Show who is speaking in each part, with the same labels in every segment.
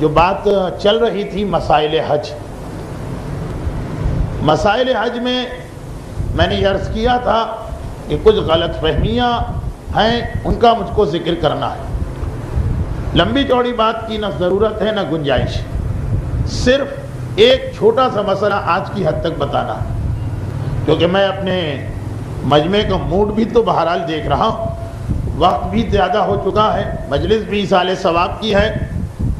Speaker 1: جو بات چل رہی تھی مسائل حج، مسائل حج میں نے عرض کیا تھا کہ کچھ غلط فہمیاں ہیں، ان کا مجھ کو ذکر کرنا ہے۔ لمبی چوڑی بات کی نہ ضرورت ہے نہ گنجائش، صرف ایک چھوٹا سا مسئلہ آج کی حد تک بتانا ہے، کیونکہ میں اپنے مجمع کا موڈ بھی تو بہرحال دیکھ رہا ہوں، وقت بھی زیادہ ہو چکا ہے، مجلس بھی سال ثواب کی ہے،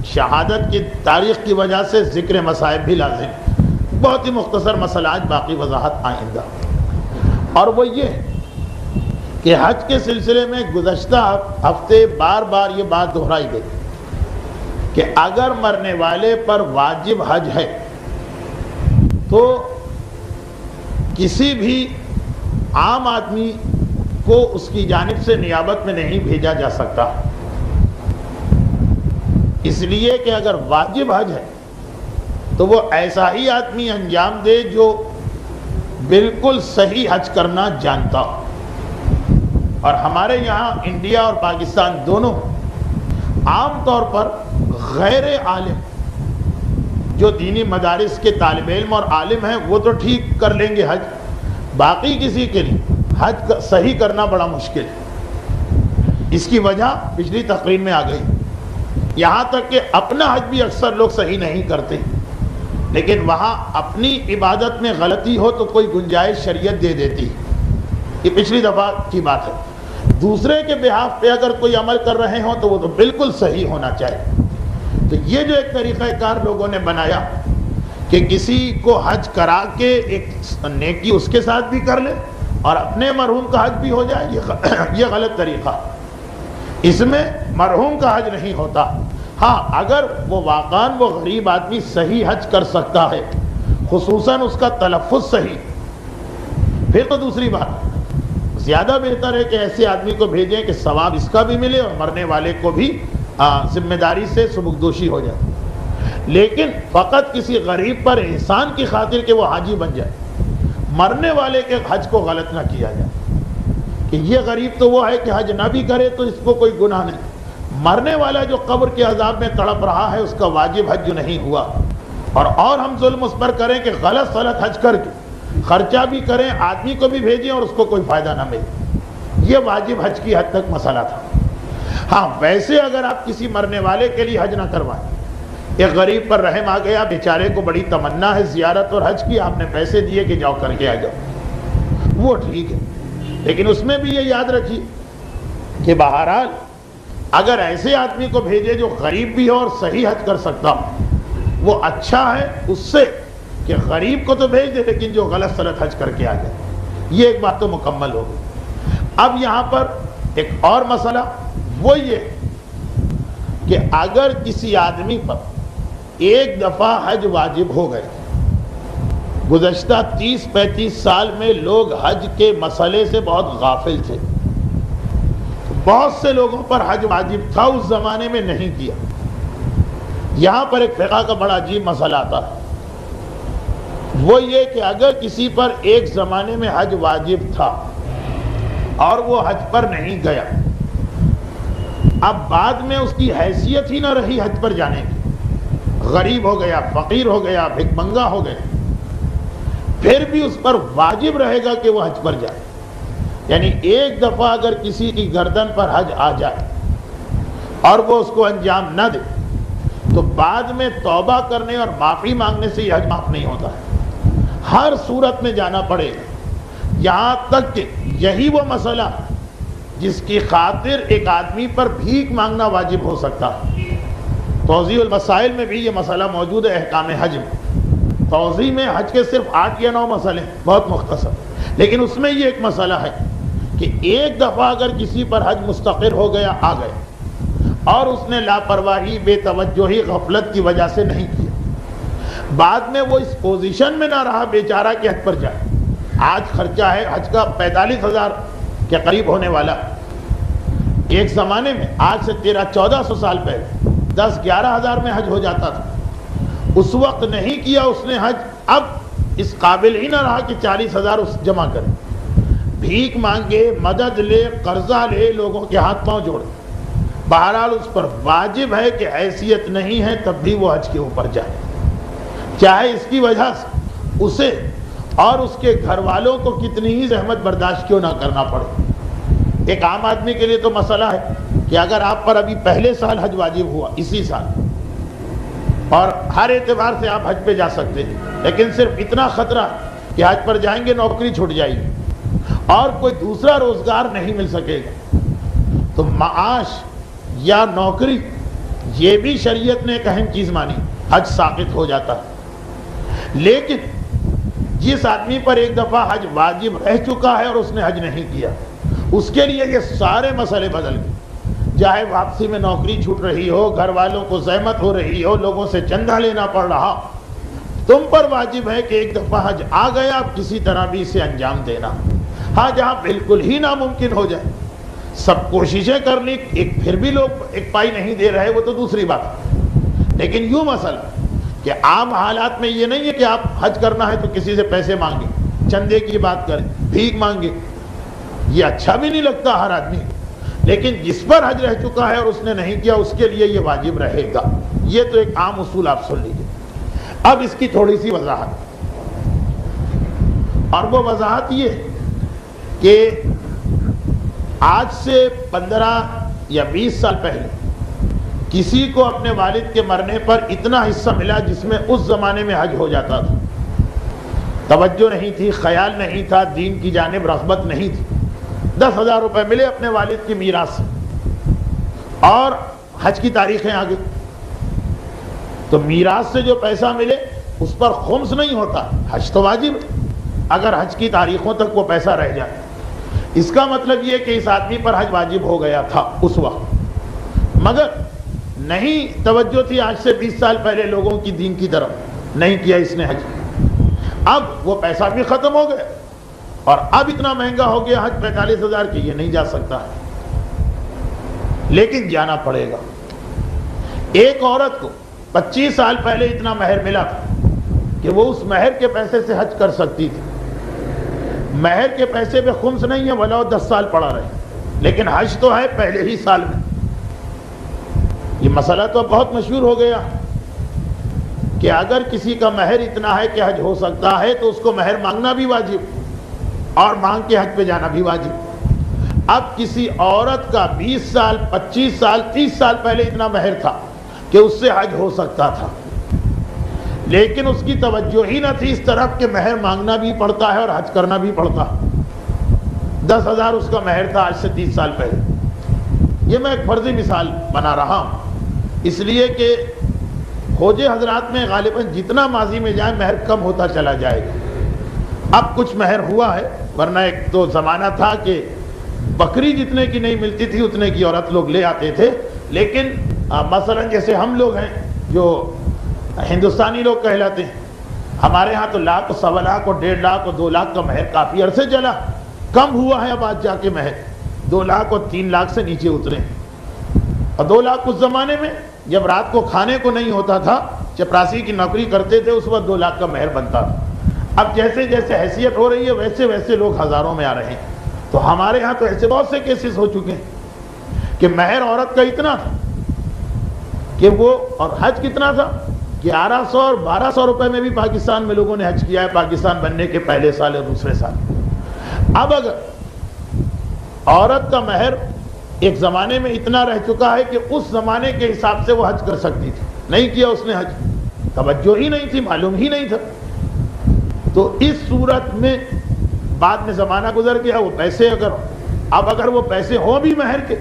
Speaker 1: شہادت کی تاریخ کی وجہ سے ذکر مصائب بھی لازم ہے۔ بہت ہی مختصر مسئلہ، آج باقی وضاحت آئندہ، اور وہ یہ کہ حج کے سلسلے میں گزشتہ ہفتے بار بار یہ بات دہرائی گئی کہ اگر مرنے والے پر واجب حج ہے تو کسی بھی عام آدمی کو اس کی جانب سے نیابت میں نہیں بھیجا جا سکتا، اس لیے کہ اگر واجب حج ہے تو وہ ایسا ہی آدمی انجام دے جو بالکل صحیح حج کرنا جانتا ہو۔ اور ہمارے یہاں انڈیا اور پاکستان دونوں عام طور پر غیر عالم جو دینی مدارس کے طالب علم اور عالم ہیں وہ تو ٹھیک کر لیں گے حج، باقی کسی کے لیے حج صحیح کرنا بڑا مشکل ہے۔ اس کی وجہ پچھلی تقریر میں آ گئی، یہاں تک کہ اپنا حج بھی اکثر لوگ صحیح نہیں کرتے، لیکن وہاں اپنی عبادت میں غلطی ہو تو کوئی گنجائش شریعت دے دیتی، یہ پچھلی دفعہ کی بات ہے۔ دوسرے کے بہاف پہ اگر کوئی عمل کر رہے ہوں تو وہ تو بالکل صحیح ہونا چاہیے۔ تو یہ جو ایک طریقہ کار لوگوں نے بنایا کہ کسی کو حج کرا کے ایک نیکی اس کے ساتھ بھی کر لے اور اپنے مرحوم کا حج بھی ہو جائے، یہ غلط طریقہ، اس میں مرحوم کا حج نہیں ہوتا۔ ہاں اگر وہ واقعاً وہ غریب آدمی صحیح حج کر سکتا ہے، خصوصاً اس کا تلفظ صحیح، پھر تو دوسری بات، زیادہ بہتر ہے کہ ایسے آدمی کو بھیجیں کہ ثواب اس کا بھی ملے اور مرنے والے کو بھی ذمہ داری سے سبکدوشی ہو جائے۔ لیکن فقط کسی غریب پر احسان کی خاطر کہ وہ حاجی بن جائے، مرنے والے کے حج کو غلط نہ کیا جائے کہ یہ غریب تو وہ ہے کہ حج نہ بھی کرے تو اس کو کوئی گناہ نہیں، مرنے والا جو قبر کے عذاب میں تڑپ رہا ہے اس کا واجب حج جو نہیں ہوا، اور ہم ظلم اس پر کریں کہ غلط حج کر کے خرچہ بھی کریں، آدمی کو بھی بھیجیں اور اس کو کوئی فائدہ نہ ملے، یہ واجب حج کی حد تک مسئلہ تھا۔ ہاں ویسے اگر آپ کسی مرنے والے کے لیے حج نہ کروائیں، ایک غریب پر رحم آ گیا، بیچارے کو بڑی تمنا ہے زیارت اور حج کی، آپ نے پیسے دیے کہ جاؤ کر کے آ جاؤ، وہ ٹھیک ہے، لیکن اس میں بھی یہ یاد رکھیے کہ بہرحال اگر ایسے آدمی کو بھیجے جو غریب بھی ہو اور صحیح حج کر سکتا ہو، وہ اچھا ہے اس سے کہ غریب کو تو بھیج دے لیکن جو غلط حج کر کے آ جائے، یہ ایک بات تو مکمل ہو گئی۔ اب یہاں پر ایک اور مسئلہ وہ یہ کہ اگر کسی آدمی پر ایک دفعہ حج واجب ہو گئے، گزشتہ 30-35 سال میں لوگ حج کے مسئلے سے بہت غافل تھے، بہت سے لوگوں پر حج واجب تھا، اس زمانے میں نہیں کیا۔ یہاں پر ایک فقہ کا بڑا عجیب مسئلہ آتا ہے، وہ یہ کہ اگر کسی پر ایک زمانے میں حج واجب تھا اور وہ حج پر نہیں گیا، اب بعد میں اس کی حیثیت ہی نہ رہی حج پر جانے کی، غریب ہو گیا، فقیر ہو گیا، بھک منگا ہو گیا، پھر بھی اس پر واجب رہے گا کہ وہ حج پر جائے۔ یعنی ایک دفعہ اگر کسی کی گردن پر حج آ جائے اور وہ اس کو انجام نہ دے تو بعد میں توبہ کرنے اور معافی مانگنے سے یہ حج معاف نہیں ہوتا ہے، ہر صورت میں جانا پڑے گا، یہاں تک کہ یہی وہ مسئلہ جس کی خاطر ایک آدمی پر بھیک مانگنا واجب ہو سکتا ہے۔ توضیح المسائل میں بھی یہ مسئلہ موجود ہے، احکام حج میں، توضیح میں حج کے صرف 8 یا 9 مسئلے، بہت مختصر، لیکن اس میں یہ ایک مسئلہ ہے کہ ایک دفعہ اگر کسی پر حج مستقر ہو گیا، آ گیا، اور اس نے لاپرواہی، بے توجہی، غفلت کی وجہ سے نہیں کیا، بعد میں وہ اس پوزیشن میں نہ رہا بیچارہ کہ حج پر جائے، آج خرچہ ہے حج کا 45,000 کے قریب ہونے والا، ایک زمانے میں آج سے 1300-1400 سال پہلے 10-11 ہزار میں حج ہو جاتا تھا، اس وقت نہیں کیا اس نے حج، اب اس قابل ہی نہ رہا کہ 40,000 اس جمع کرے، بھیک مانگے، مدد لے، قرضہ لے، لوگوں کے ہاتھ پاؤں جوڑے، بہرحال اس پر واجب ہے کہ حیثیت نہیں ہے تب بھی وہ حج کے اوپر جائے، چاہے اس کی وجہ سے اسے اور اس کے گھر والوں کو کتنی ہی زحمت برداشت کیوں نہ کرنا پڑے۔ ایک عام آدمی کے لیے تو مسئلہ ہے کہ اگر آپ پر ابھی پہلے سال حج واجب ہوا اسی سال اور ہر اعتبار سے آپ حج پہ جا سکتے ہیں، لیکن صرف اتنا خطرہ کہ حج پر جائیں گے نوکری چھوٹ جائے گی اور کوئی دوسرا روزگار نہیں مل سکے گا، تو معاش یا نوکری یہ بھی شریعت نے ایک اہم چیز مانی، حج ساقط ہو جاتا ہے۔ لیکن جس آدمی پر ایک دفعہ حج واجب رہ چکا ہے اور اس نے حج نہیں کیا، اس کے لیے یہ سارے مسئلے بدل گئے، چاہے واپسی میں نوکری چھوٹ رہی ہو، گھر والوں کو زحمت ہو رہی ہو، لوگوں سے چندہ لینا پڑ رہا، تم پر واجب ہے کہ ایک دفعہ حج آ گیا، اب کسی طرح بھی اسے انجام دینا۔ ہاں جہاں بالکل ہی ناممکن ہو جائے، سب کوششیں کر لی، ایک پھر بھی لوگ ایک پائی نہیں دے رہے، وہ تو دوسری بات ہے، لیکن یوں مسئلہ کہ عام حالات میں یہ نہیں ہے کہ آپ حج کرنا ہے تو کسی سے پیسے مانگیں، چندے کی بات کریں، بھیک مانگیں، یہ اچھا بھی نہیں لگتا ہر آدمی، لیکن جس پر حج رہ چکا ہے اور اس نے نہیں کیا اس کے لیے یہ واجب رہے گا۔ یہ تو ایک عام اصول آپ سن لیجیے۔ اب اس کی تھوڑی سی وضاحت، اور وہ وضاحت یہ کہ آج سے 15 یا 20 سال پہلے کسی کو اپنے والد کے مرنے پر اتنا حصہ ملا جس میں اس زمانے میں حج ہو جاتا تھا، توجہ نہیں تھی، خیال نہیں تھا، دین کی جانب رغبت نہیں تھی، 10,000 روپے ملے اپنے والد کی میراث سے اور حج کی تاریخیں آ گئی، تو میراث سے جو پیسہ ملے اس پر خمس نہیں ہوتا، حج تو واجب ہے اگر حج کی تاریخوں تک وہ پیسہ رہ جائے۔ اس کا مطلب یہ کہ اس آدمی پر حج واجب ہو گیا تھا اس وقت، مگر نہیں توجہ تھی آج سے 20 سال پہلے لوگوں کی دین کی طرف، نہیں کیا اس نے حج، اب وہ پیسہ بھی ختم ہو گیا اور اب اتنا مہنگا ہو گیا حج 45,000 کی، یہ نہیں جا سکتا ہے، لیکن جانا پڑے گا۔ ایک عورت کو 25 سال پہلے اتنا مہر ملا تھا کہ وہ اس مہر کے پیسے سے حج کر سکتی تھی، مہر کے پیسے پہ خمس نہیں ہے بھلا وہ 10 سال پڑا رہے، لیکن حج تو ہے پہلے ہی سال میں۔ یہ مسئلہ تو بہت مشہور ہو گیا کہ اگر کسی کا مہر اتنا ہے کہ حج ہو سکتا ہے تو اس کو مہر مانگنا بھی واجب اور مانگ کے حج پہ جانا بھی واجب۔ اب کسی عورت کا 20 سال 25 سال 30 سال پہلے اتنا مہر تھا کہ اس سے حج ہو سکتا تھا، لیکن اس کی توجہ ہی نہ تھی اس طرف کہ مہر مانگنا بھی پڑتا ہے اور حج کرنا بھی پڑتا ہے۔ 10,000 اس کا مہر تھا آج سے 30 سال پہلے۔ یہ میں ایک فرضی مثال بنا رہا ہوں اس لیے کہ خوجے حضرات میں غالباً جتنا ماضی میں جائے مہر کم ہوتا چلا جائے گا۔ اب کچھ مہر ہوا ہے، ورنہ ایک تو زمانہ تھا کہ بکری جتنے کی نہیں ملتی تھی اتنے کی عورت لوگ لے آتے تھے، لیکن مثلا جیسے ہم لوگ ہیں جو ہندوستانی لوگ کہلاتے ہیں، ہمارے ہاں تو لاکھ 1.25 لاکھ اور 1.5 لاکھ اور 2 لاکھ کا مہر کافی عرصے چلا، کم ہوا ہے اب آج جا کے مہر 2 لاکھ اور 3 لاکھ سے نیچے اترے، اور 2 لاکھ اس زمانے میں جب رات کو کھانے کو نہیں ہوتا تھا، چپراسی کی نوکری کرتے تھے، اس وقت 2 لاکھ کا مہر بنتا تھا۔ اب جیسے جیسے حیثیت ہو رہی ہے ویسے ویسے لوگ ہزاروں میں آ رہے ہیں، تو ہمارے ہاں تو ایسے بہت سے کیسز ہو چکے ہیں کہ مہر عورت کا اتنا تھا کہ وہ، اور حج کتنا تھا، 1100 اور 1200 روپے میں بھی پاکستان میں لوگوں نے حج کیا ہے، پاکستان بننے کے پہلے سال اور دوسرے سال۔ اب اگر عورت کا مہر ایک زمانے میں اتنا رہ چکا ہے کہ اس زمانے کے حساب سے وہ حج کر سکتی تھی، نہیں کیا اس نے حج، توجہ ہی نہیں تھی، معلوم ہی نہیں تھا، تو اس صورت میں بعد میں زمانہ گزر گیا، وہ پیسے اگر وہ پیسے ہوں بھی مہر کے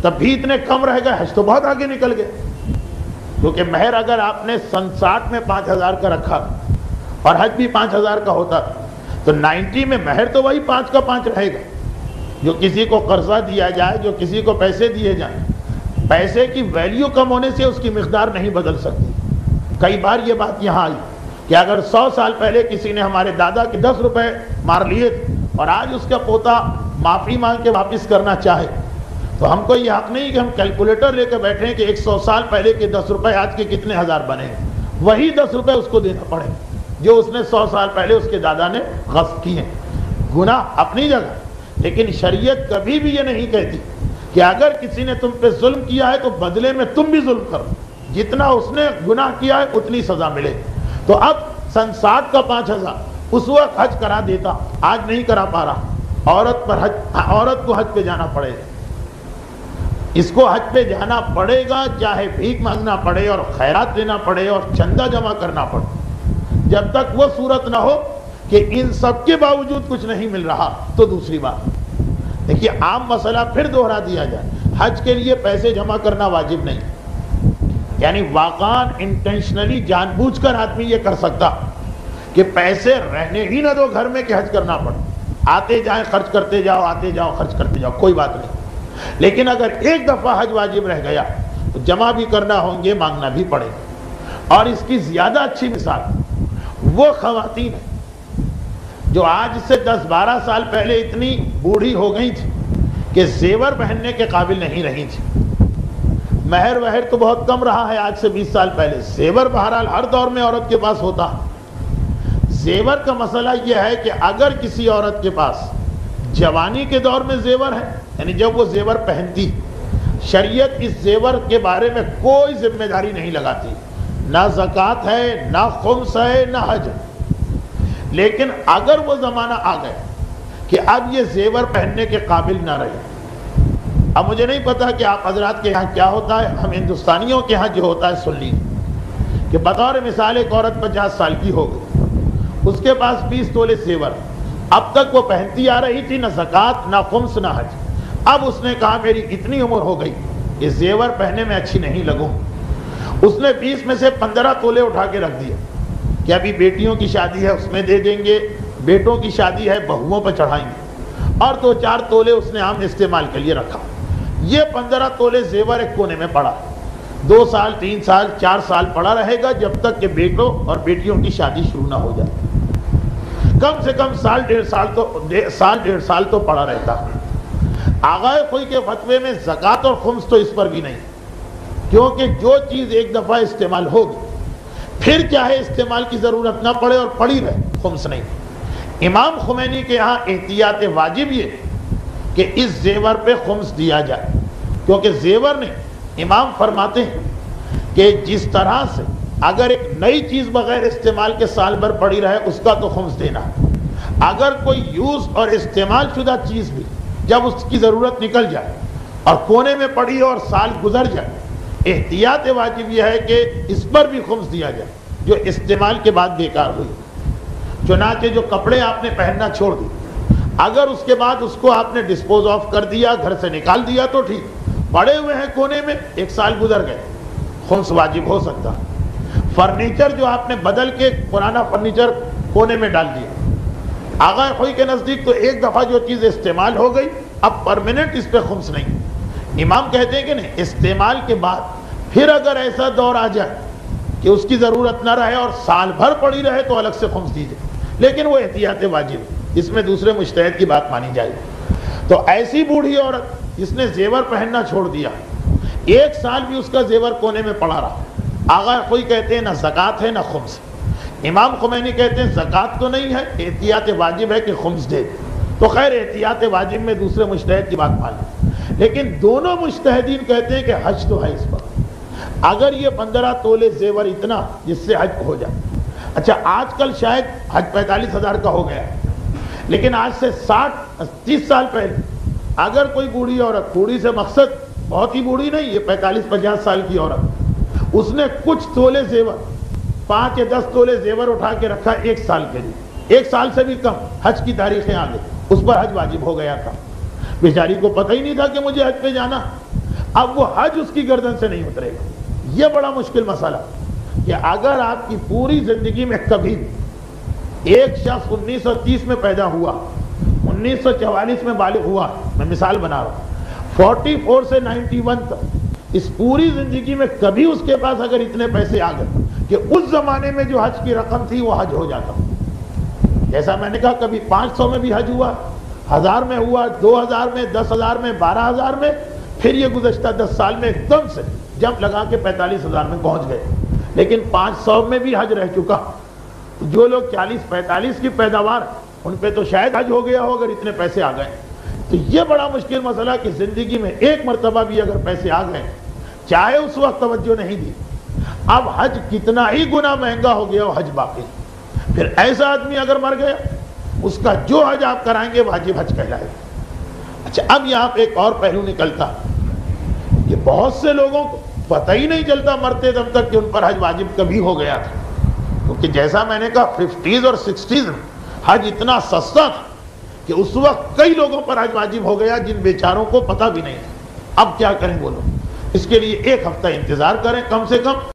Speaker 1: تب بھی اتنے کم رہ گئے، حج تو بہت آگے نکل گئے، کیونکہ مہر اگر آپ نے 60 میں 5,000 کا رکھا اور حج بھی 5,000 کا ہوتا تو 90 میں مہر تو وہی 5 کا 5 رہے گا۔ جو کسی کو قرضہ دیا جائے، جو کسی کو پیسے دیے جائیں، پیسے کی ویلیو کم ہونے سے اس کی مقدار نہیں بدل سکتی۔ کئی بار یہ بات یہاں آئی کہ اگر 100 سال پہلے کسی نے ہمارے دادا کے 10 روپے مار لیے تھے اور آج اس کا پوتا معافی مانگ کے واپس کرنا چاہے تو ہم کو یہ حق نہیں کہ ہم کیلکولیٹر لے کے بیٹھیں کہ 100 سال پہلے کے 10 روپے آج کے کتنے ہزار بنے ہیں، وہی 10 روپے اس کو دینا پڑے جو اس نے 100 سال پہلے اس کے دادا نے غصب کیے ہیں۔ گناہ اپنی جگہ، لیکن شریعت کبھی بھی یہ نہیں کہتی کہ اگر کسی نے تم پہ ظلم کیا ہے تو بدلے میں تم بھی ظلم کرو، جتنا اس نے گناہ کیا ہے اتنی سزا ملے۔ تو اب سن 60 کا 5000 اس وقت حج کرا دیتا، آج نہیں کرا پا رہا۔ عورت کو حج پہ جانا پڑے گا، اس کو حج پہ جانا پڑے گا، چاہے بھیک مانگنا پڑے اور خیرات دینا پڑے اور چندہ جمع کرنا پڑے، جب تک وہ صورت نہ ہو کہ ان سب کے باوجود کچھ نہیں مل رہا تو دوسری بات۔ دیکھیے عام مسئلہ پھر دوہرا دیا جائے، حج کے لیے پیسے جمع کرنا واجب نہیں، یعنی واقعاً انٹینشنلی جان بوجھ کر آدمی یہ کر سکتا کہ پیسے رہنے ہی نہ دو گھر میں کہ حج کرنا پڑے، آتے جائیں خرچ کرتے جاؤ، آتے جاؤ خرچ کرتے جاؤ، کوئی بات نہیں۔ لیکن اگر ایک دفعہ حج واجب رہ گیا تو جمع بھی کرنا ہوں گے، مانگنا بھی پڑے گا۔ اور اس کی زیادہ اچھی مثال وہ خواتین جو آج سے 10-12 سال پہلے اتنی بوڑھی ہو گئی تھی کہ زیور پہننے کے قابل نہیں رہی تھی۔ مہر وہر تو بہت کم رہا ہے آج سے 20 سال پہلے، زیور بہرحال ہر دور میں عورت کے پاس ہوتا۔ زیور کا مسئلہ یہ ہے کہ اگر کسی عورت کے پاس جوانی کے دور میں زیور ہے، یعنی جب وہ زیور پہنتی، شریعت اس زیور کے بارے میں کوئی ذمہ داری نہیں لگاتی، نہ زکوٰۃ ہے، نہ خمس ہے، نہ حج ہے۔ لیکن اگر وہ زمانہ آ گیا کہ اب یہ زیور پہننے کے قابل نہ رہے، اب مجھے نہیں پتا کہ آپ حضرات کے یہاں کیا ہوتا ہے، ہم ہندوستانیوں کے یہاں جو ہوتا ہے سن لیجیے کہ بطور مثال ایک عورت 50 سال کی ہو گئی، اس کے پاس 20 تولے زیور، اب تک وہ پہنتی آ رہی تھی، نہ زکوٰۃ نہ خمس نہ حج۔ اب اس نے کہا میری اتنی عمر ہو گئی، یہ زیور پہننے میں اچھی نہیں لگوں، اس نے 20 میں سے 15 تولے اٹھا کے رکھ دیا کہ ابھی بیٹیوں کی شادی ہے اس میں دے دیں گے، بیٹوں کی شادی ہے بہوؤں پہ چڑھائیں گے، اور 2-4 تولے اس نے عام استعمال کے لیے رکھا۔ یہ 15 تولے زیور ایک کونے میں پڑا، 2 سال 3 سال 4 سال پڑا رہے گا جب تک کہ بیٹوں اور بیٹیوں کی شادی شروع نہ ہو جائے، کم سے کم سال ڈیڑھ سال تو پڑا رہتا۔ آغائے کوئی کے فتوے میں زکوٰۃ اور خمس تو اس پر بھی نہیں، کیونکہ جو چیز ایک دفعہ استعمال ہوگی پھر چاہے استعمال کی ضرورت نہ پڑے اور پڑی رہے، خمس نہیں۔ امام خمینی کے ہاں احتیاط واجب یہ کہ اس زیور پہ خمس دیا جائے، کیونکہ زیور نہیں، امام فرماتے ہیں کہ جس طرح سے اگر ایک نئی چیز بغیر استعمال کے سال بھر پڑی رہے اس کا تو خمس دینا، اگر کوئی یوز اور استعمال شدہ چیز بھی جب اس کی ضرورت نکل جائے اور کونے میں پڑی اور سال گزر جائے، احتیاط واجب یہ ہے کہ اس پر بھی خمس دیا جائے جو استعمال کے بعد بیکار ہوئی۔ چنانچہ جو کپڑے آپ نے پہننا چھوڑ دی، اگر اس کے بعد اس کو آپ نے ڈسپوز آف کر دیا، گھر سے نکال دیا تو ٹھیک، پڑے ہوئے ہیں کونے میں، 1 سال گزر گئے، خمس واجب ہو سکتا۔ فرنیچر جو آپ نے بدل کے پرانا فرنیچر کونے میں ڈال دیا، آغا خوئی کے نزدیک تو ایک دفعہ جو چیز استعمال ہو گئی اب پرماننٹ اس پہ خمس نہیں۔ امام کہتے ہیں کہ نہیں، استعمال کے بعد پھر اگر ایسا دور آ جائے کہ اس کی ضرورت نہ رہے اور سال بھر پڑی رہے تو الگ سے خمس دیجئے، لیکن وہ احتیاط واجب، اس میں دوسرے مجتہد کی بات مانی جائے گی۔ تو ایسی بوڑھی عورت جس نے زیور پہننا چھوڑ دیا، 1 سال بھی اس کا زیور کونے میں پڑا رہا، آغا کوئی کہتے ہیں نہ زکوٰۃ ہے نہ خمس۔ امام خمینی کہتے ہیں زکوٰۃ تو نہیں ہے، احتیاط واجب ہے کہ خمس دے۔ تو خیر احتیاط واجب میں دوسرے مجتہد کی بات مانی، لیکن دونوں مجتہدین کہتے ہیں کہ حج تو ہے اس پر۔ اگر یہ 15 تولے زیور اتنا جس سے حج ہو جائے، اچھا آج کل شاید حج 45,000 کا ہو گیا، لیکن آج سے 30 سال پہلے اگر کوئی بوڑھی عورت، بوڑھی سے مقصد بہت ہی بوڑھی نہیں، یہ 45-50 سال کی عورت، اس نے کچھ تولے زیور، 5 یا 10 تولے زیور اٹھا کے رکھا 1 سال کے لیے، 1 سال سے بھی کم، حج کی تاریخیں آ گئی، اس پر حج واجب ہو گیا تھا، بیچاری کو پتہ ہی نہیں تھا کہ مجھے حج پہ جانا، اب وہ حج اس کی گردن سے نہیں اترے گا۔ یہ بڑا مشکل مسئلہ کہ اگر آپ کی پوری زندگی میں کبھی ایک شخص 1930 میں پیدا ہوا، 1944 میں بالغ ہوا، میں مثال بنا رہا ہوں، 44 سے 91 تک اس پوری زندگی میں کبھی اس کے پاس اگر اتنے پیسے آ گئے کہ اس زمانے میں جو حج کی رقم تھی وہ حج ہو جاتا، جیسا میں نے کہا کبھی 500 میں بھی حج ہوا، 1000 میں ہوا، 2000 میں، 10,000 میں، 12,000 میں، پھر یہ گزشتہ 10 سال میں ایک دم سے جمپ لگا کے 45,000 میں پہنچ گئے، لیکن 500 میں بھی حج رہ چکا۔ جو لوگ 40-45 کی پیداوار، ان پہ تو شاید حج ہو گیا ہو اگر اتنے پیسے آ گئے۔ تو یہ بڑا مشکل مسئلہ کہ زندگی میں ایک مرتبہ بھی اگر پیسے آ گئے، چاہے اس وقت توجہ نہیں دی، اب حج کتنا ہی گنا مہنگا ہو گیا وہ حج باقی. پھر ایسا آدمی اگر مر گیا، اس کا جو حج آپ کرائیں گے واجب حج کہلائے گا. اچھا، اب یہاں پہ ایک اور پہلو نکلتا کہ بہت سے لوگوں کو پتہ ہی نہیں چلتا مرتے دم تک کہ ان پر حج واجب کبھی ہو گیا تھا. کیونکہ جیسا میں نے کہا 50s اور 60s میں حج اتنا سستا تھا کہ اس وقت کئی لوگوں پر حج واجب ہو گیا جن بیچاروں کو پتہ بھی نہیں تھا. اب کیا کریں وہ لوگ؟ اس کے لیے ایک ہفتہ انتظار کریں کم سے کم.